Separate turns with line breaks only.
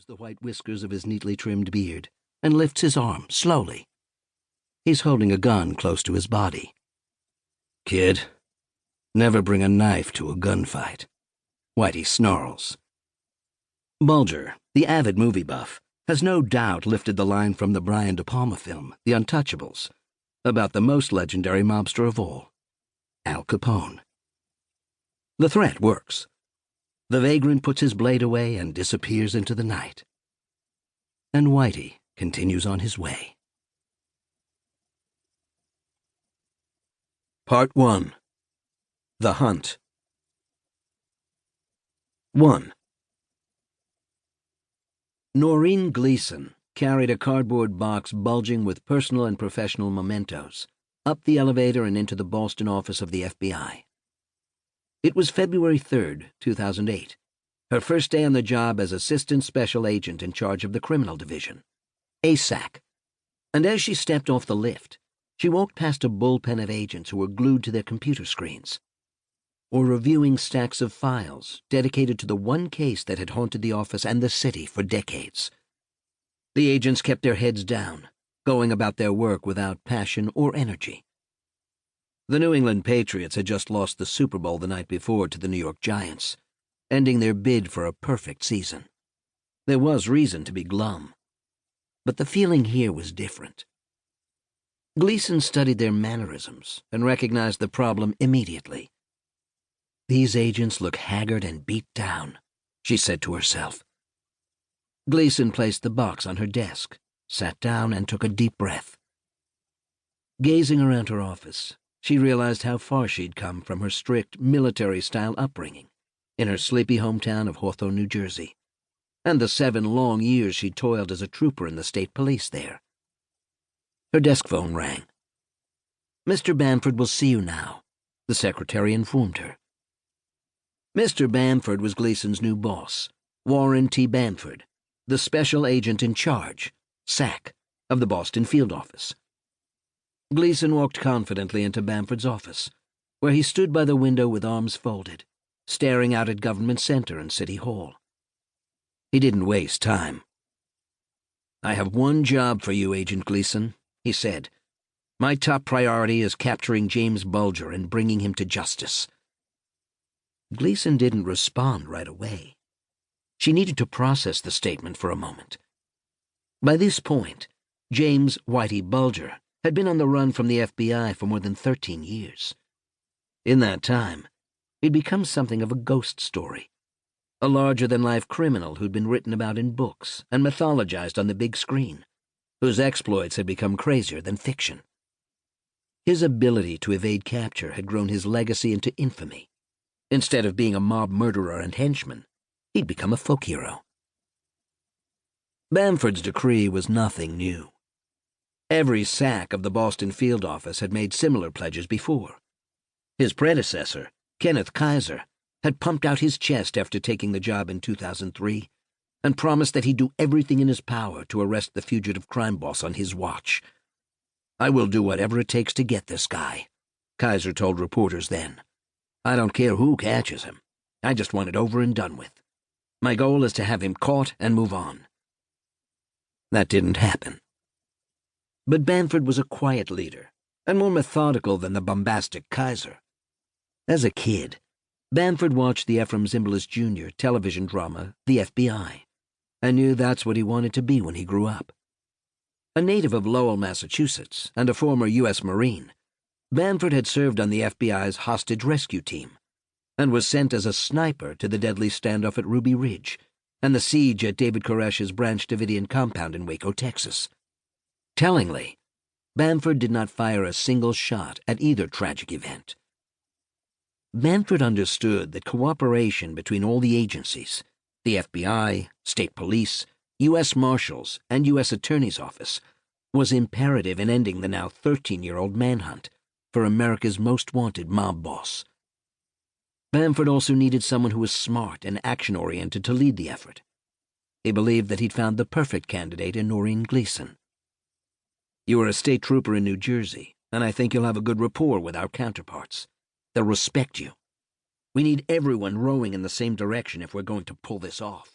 smooths the white whiskers of his neatly trimmed beard and lifts his arm slowly. He's holding a gun close to his body. "Kid, never bring a knife to a gunfight," Whitey snarls. Bulger, the avid movie buff, has no doubt lifted the line from the Brian De Palma film, The Untouchables, about the most legendary mobster of all, Al Capone. The threat works. The vagrant puts his blade away and disappears into the night. And Whitey continues on his way. Part 1. The Hunt. 1. Noreen Gleason carried a cardboard box bulging with personal and professional mementos up the elevator and into the Boston office of the FBI. It was February 3rd, 2008, her first day on the job as Assistant Special Agent in charge of the Criminal Division, ASAC, and as she stepped off the lift, she walked past a bullpen of agents who were glued to their computer screens, or reviewing stacks of files dedicated to the one case that had haunted the office and the city for decades. The agents kept their heads down, going about their work without passion or energy. The New England Patriots had just lost the Super Bowl the night before to the New York Giants, ending their bid for a perfect season. There was reason to be glum, but the feeling here was different. Gleason studied their mannerisms and recognized the problem immediately. "These agents look haggard and beat down," she said to herself. Gleason placed the box on her desk, sat down, and took a deep breath. Gazing around her office, she realized how far she'd come from her strict military-style upbringing in her sleepy hometown of Hawthorne, New Jersey, and the 7 long years she toiled as a trooper in the state police there. Her desk phone rang. "Mr. Bamford will see you now," the secretary informed her. Mr. Bamford was Gleason's new boss, Warren T. Bamford, the special agent in charge, SAC, of the Boston field office. Gleason walked confidently into Bamford's office, where he stood by the window with arms folded, staring out at Government Center and City Hall. He didn't waste time. "I have one job for you, Agent Gleason," he said. "My top priority is capturing James Bulger and bringing him to justice." Gleason didn't respond right away. She needed to process the statement for a moment. By this point, James Whitey Bulger had been on the run from the FBI for more than 13 years. In that time, he'd become something of a ghost story, a larger-than-life criminal who'd been written about in books and mythologized on the big screen, whose exploits had become crazier than fiction. His ability to evade capture had grown his legacy into infamy. Instead of being a mob murderer and henchman, he'd become a folk hero. Bamford's decree was nothing new. Every SAC of the Boston field office had made similar pledges before. His predecessor, Kenneth Kaiser, had pumped out his chest after taking the job in 2003 and promised that he'd do everything in his power to arrest the fugitive crime boss on his watch. "I will do whatever it takes to get this guy," Kaiser told reporters then. "I don't care who catches him. I just want it over and done with. My goal is to have him caught and move on." That didn't happen. But Bamford was a quiet leader, and more methodical than the bombastic Kaiser. As a kid, Bamford watched the Ephraim Zimbalist Jr. television drama, The FBI, and knew that's what he wanted to be when he grew up. A native of Lowell, Massachusetts, and a former U.S. Marine, Bamford had served on the FBI's hostage rescue team, and was sent as a sniper to the deadly standoff at Ruby Ridge and the siege at David Koresh's Branch Davidian compound in Waco, Texas. Tellingly, Bamford did not fire a single shot at either tragic event. Bamford understood that cooperation between all the agencies, the FBI, state police, U.S. Marshals, and U.S. Attorney's Office, was imperative in ending the now 13-year-old manhunt for America's most wanted mob boss. Bamford also needed someone who was smart and action-oriented to lead the effort. He believed that he'd found the perfect candidate in Noreen Gleason. "You are a state trooper in New Jersey, and I think you'll have a good rapport with our counterparts. They'll respect you. We need everyone rowing in the same direction if we're going to pull this off."